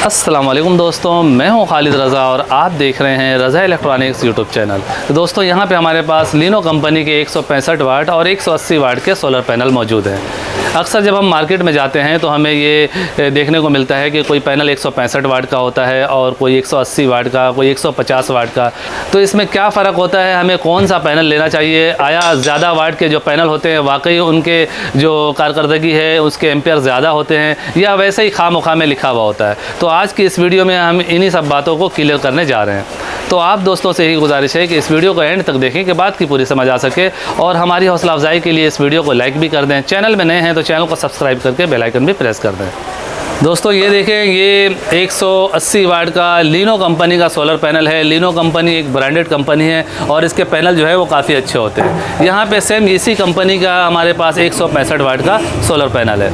अस्सलाम वालेकुम दोस्तों, मैं हूं खालिद रज़ा और आप देख रहे हैं रज़ा इलेक्ट्रॉनिक्स यूट्यूब चैनल। तो दोस्तों यहां पे हमारे पास लिनो कंपनी के 165 वाट और 180 वाट के सोलर पैनल मौजूद हैं। अक्सर जब हम मार्केट में जाते हैं तो हमें ये देखने को मिलता है कि कोई पैनल 165 वाट का होता है और कोई 180 वाट का, कोई 150 वाट का। तो इसमें क्या फ़र्क होता है, हमें कौन सा पैनल लेना चाहिए? आया ज़्यादा वाट के जो पैनल होते हैं वाकई उनके जो कारकर्दगी है उसके एम्पेयर ज़्यादा होते हैं या वैसे ही खामोखा में लिखा हुआ होता है? तो आज की इस वीडियो में हम इन्हीं सब बातों को क्लियर करने जा रहे हैं। तो आप दोस्तों से ही गुजारिश है कि इस वीडियो को एंड तक देखें कि बात की पूरी समझ आ सके और हमारी हौसला अफजाई के लिए इस वीडियो को लाइक भी कर दें। चैनल में नए हैं तो चैनल को सब्सक्राइब करके बेल आइकन भी प्रेस कर दें। दोस्तों ये देखें, ये 180 वाट का लिनो कंपनी का सोलर पैनल है। लिनो कंपनी एक ब्रांडेड कंपनी है और इसके पैनल जो है वो काफ़ी अच्छे होते हैं। यहाँ पे सेम इसी कंपनी का हमारे पास 165 वाट का सोलर पैनल है।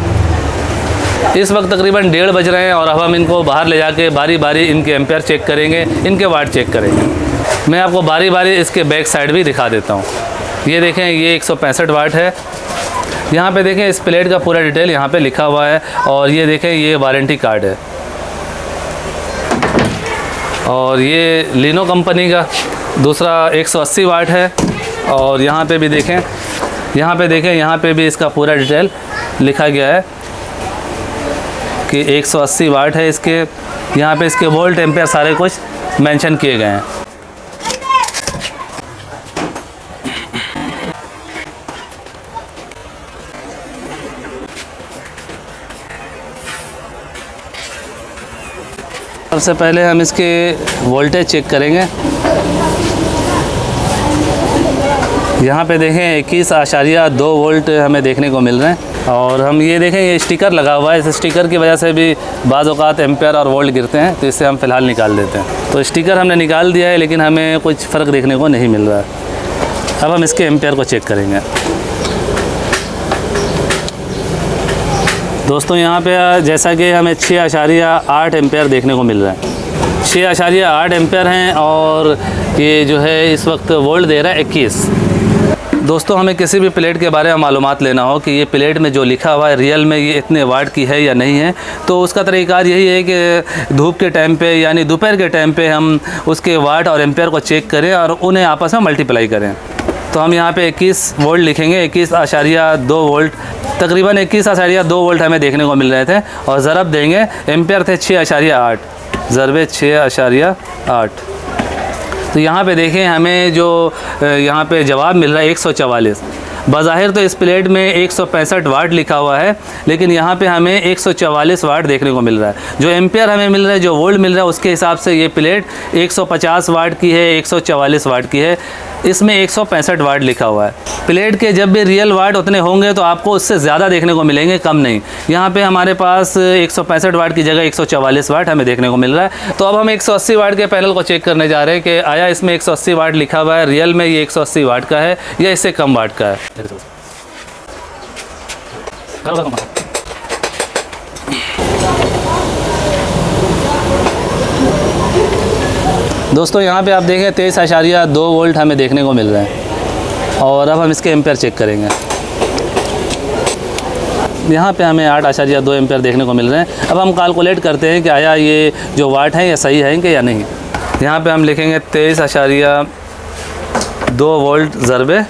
इस वक्त तकरीबन 1:30 बज रहे हैं और अब हम इनको बाहर ले जाके बारी बारी इनके एम्पेयर चेक करेंगे, इनके वाट चेक करेंगे। मैं आपको बारी बारी इसके बैक साइड भी दिखा देता हूँ। ये देखें, ये 165 वाट है। यहाँ पे देखें, इस प्लेट का पूरा डिटेल यहाँ पे लिखा हुआ है और ये देखें, ये वारंटी कार्ड है। और ये लिनो कंपनी का दूसरा 180 वाट है और यहाँ पे भी देखें, यहाँ पे भी इसका पूरा डिटेल लिखा गया है कि 180 वाट है इसके। यहाँ पे इसके वोल्ट एम्पेयर सारे कुछ मेंशन किए गए हैं। सबसे पहले हम इसके वोल्टेज चेक करेंगे। यहाँ पे देखें 21.2 वोल्ट हमें देखने को मिल रहे हैं। और हम ये देखें, ये स्टिकर लगा हुआ है। इस स्टिकर की वजह से भी बाज़ औक़ात एम्पेयर और वोल्ट गिरते हैं, तो इससे हम फ़िलहाल निकाल देते हैं। तो स्टिकर हमने निकाल दिया है लेकिन हमें कुछ फ़र्क देखने को नहीं मिल रहा है। अब हम इसके एम्पेयर को चेक करेंगे। दोस्तों यहाँ पे जैसा कि हमें 6.8 एम्पेयर देखने को मिल रहा है। 6.8 एम्पेयर हैं और ये जो है इस वक्त वोल्ट दे रहा है 21। दोस्तों हमें किसी भी प्लेट के बारे में मालूमात लेना हो कि ये प्लेट में जो लिखा हुआ है रियल में ये इतने वाट की है या नहीं है, तो उसका तरीक़ार यही है कि धूप के टाइम पे यानी दोपहर के टाइम पे हम उसके वाट और एम्पेयर को चेक करें और उन्हें आपस में मल्टीप्लाई करें। तो हम यहाँ पे 21 वोल्ट लिखेंगे। 21.2 वोल्ट, तकरीबन 21.2 वोल्ट हमें देखने को मिल रहे थे और ज़रब देंगे, एम्पेयर थे 6.8, ज़रबे 6.8। तो यहाँ पे देखें, हमें जो यहाँ पे जवाब मिल रहा है 144। बज़ाहिर तो इस प्लेट में 165 वाट लिखा हुआ है लेकिन यहाँ पे हमें 144 वाट देखने को मिल रहा है। जो एम्पेयर हमें मिल रहा है, जो वोल्ट मिल रहा है, उसके हिसाब से ये प्लेट 150 वाट की है, 144 वाट की है। इसमें 165 वाट लिखा हुआ है। प्लेट के जब भी रियल वाट उतने होंगे तो आपको उससे ज़्यादा देखने को मिलेंगे, कम नहीं। यहाँ पे हमारे पास 165 वाट की जगह 144 वाट हमें देखने को मिल रहा है। तो अब हम 180 वाट के पैनल को चेक करने जा रहे हैं कि आया इसमें 180 वाट लिखा हुआ है, रियल में ये 180 वाट का है या इससे कम वाट का है। दोस्तों यहाँ पे आप देखें 23.2 वोल्ट हमें देखने को मिल रहे हैं और अब हम इसके एम्पेयर चेक करेंगे। यहाँ पे हमें 8.2 एम्पेयर देखने को मिल रहे हैं। अब हम कैलकुलेट करते हैं कि आया ये जो वाट है ये सही है कि या नहीं। यहाँ पे हम लिखेंगे 23.2 वोल्ट ज़रबे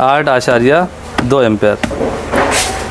8.2 एम्पेयर।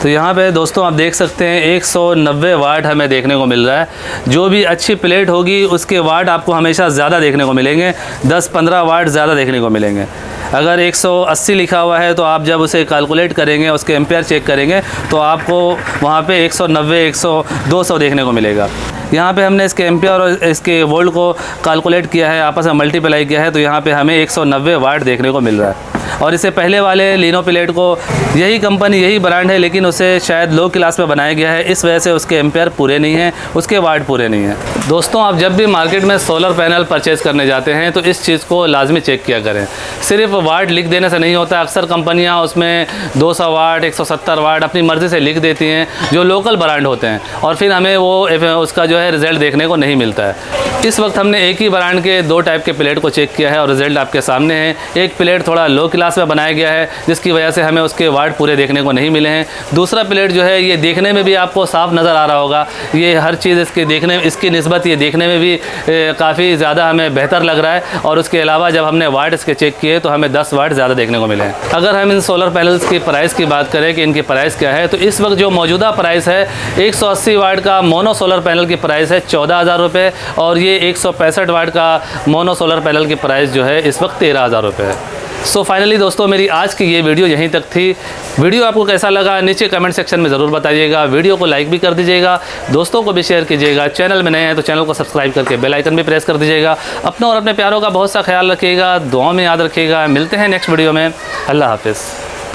तो यहाँ पे दोस्तों आप देख सकते हैं 190 वाट हमें देखने को मिल रहा है। जो भी अच्छी प्लेट होगी उसके वाट आपको हमेशा ज़्यादा देखने को मिलेंगे, 10-15 वाट ज़्यादा देखने को मिलेंगे। अगर 180 लिखा हुआ है तो आप जब उसे कैलकुलेट करेंगे, उसके एम्पेयर चेक करेंगे तो आपको वहाँ पे 190, 200 देखने को मिलेगा। यहाँ पे हमने इसके एम्पेयर और इसके वोल्ट को कैलकुलेट किया है, आपस में मल्टीप्लाई किया है, तो यहाँ पे हमें 190 वाट देखने को मिल रहा है। और इससे पहले वाले लिनो प्लेट को यही कंपनी, यही ब्रांड है लेकिन उसे शायद लो क्लास में बनाया गया है, इस वजह से उसके एम्पेयर पूरे नहीं हैं, उसके वाट पूरे नहीं हैं। दोस्तों आप जब भी मार्केट में सोलर पैनल परचेज़ करने जाते हैं तो इस चीज़ को लाजमी चेक किया करें। सिर्फ वाट लिख देने से नहीं होता। अक्सर कंपनियां उसमें 200 वाट, 170 वाट अपनी मर्ज़ी से लिख देती हैं जो लोकल ब्रांड होते हैं और फिर हमें वो उसका जो है रिज़ल्ट देखने को नहीं मिलता है। इस वक्त हमने एक ही ब्रांड के 2 टाइप के प्लेट को चेक किया है और रिजल्ट आपके सामने है। एक प्लेट थोड़ा लो क्लास में बनाया गया है, जिसकी वजह से हमें उसके वाट पूरे देखने को नहीं मिले हैं। दूसरा प्लेट जो है ये देखने में भी आपको साफ नज़र आ रहा होगा, ये हर चीज़ इसकी निस्बत ये देखने में भी काफ़ी ज़्यादा हमें बेहतर लग रहा है। और उसके अलावा जब हमने वाट इसके चेक किए तो हमें 10 वाट ज़्यादा देखने को मिले हैं। अगर हम इन सोलर पैनल्स की प्राइस की बात करें कि इनकी प्राइस क्या है, तो इस वक्त जो मौजूदा प्राइस है 180 वाट का मोनो सोलर पैनल की प्राइस है 14,000 रुपये और ये 165 वाट का मोनो सोलर पैनल की प्राइस जो है इस वक्त 13,000 रुपये है। सो फाइनली दोस्तों, मेरी आज की ये वीडियो यहीं तक थी। वीडियो आपको कैसा लगा नीचे कमेंट सेक्शन में ज़रूर बताइएगा। वीडियो को लाइक भी कर दीजिएगा, दोस्तों को भी शेयर कीजिएगा। चैनल में नए हैं तो चैनल को सब्सक्राइब करके बेल आइकन भी प्रेस कर दीजिएगा। अपनों और अपने प्यारों का बहुत सा ख्याल रखिएगा, दुआओं में याद रखिएगा। मिलते हैं नेक्स्ट वीडियो में। अल्लाह हाफिज़।